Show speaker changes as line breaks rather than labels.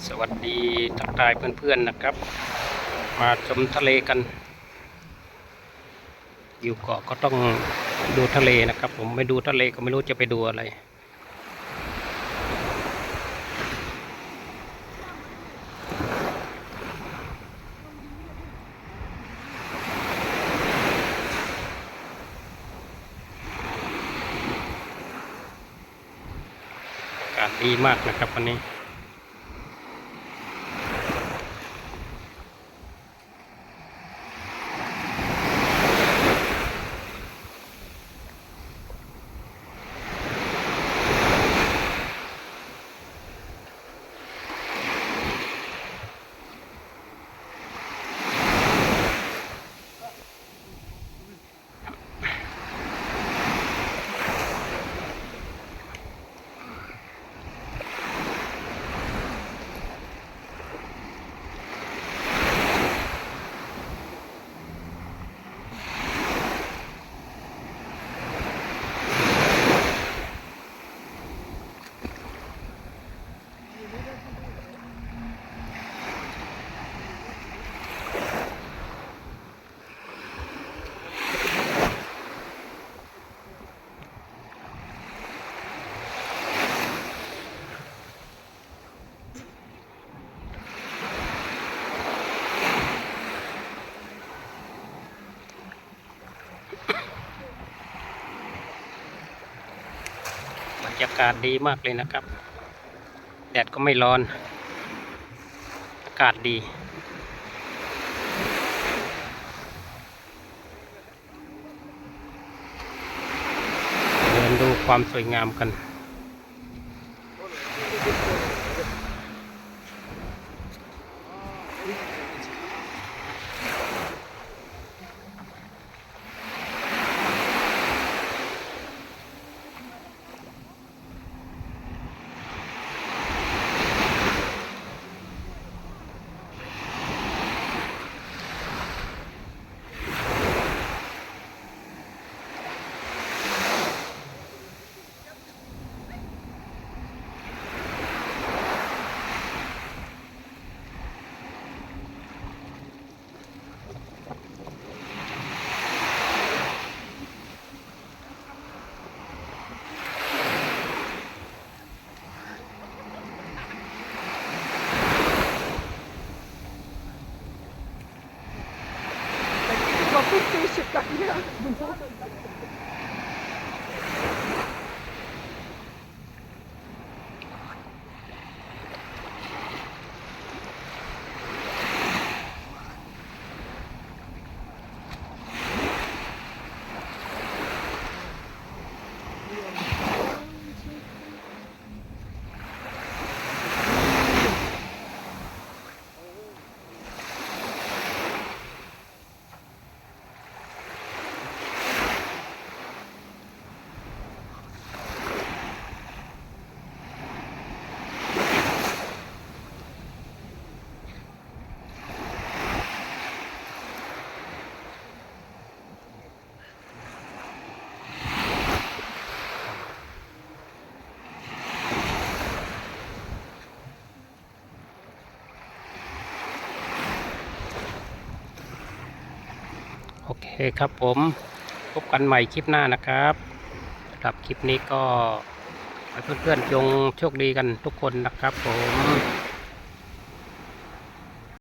สวัสดีทักทายเพื่อนๆนะครับมาชมทะเลกันอยู่เกาะก็ต้องดูทะเลนะครับผมไม่ดูทะเลก็ไม่รู้จะไปดูอะไรอากาศดีมากนะครับวันนี้บรรยากาศดีมากเลยนะครับแดดก็ไม่ร้อนอากาศดีเดินดูความสวยงามกันโอเคครับผมพบกันใหม่คลิปหน้านะครับสำหรับคลิปนี้ก็ให้เพื่อนๆจงโชคดีกันทุกคนนะครับผม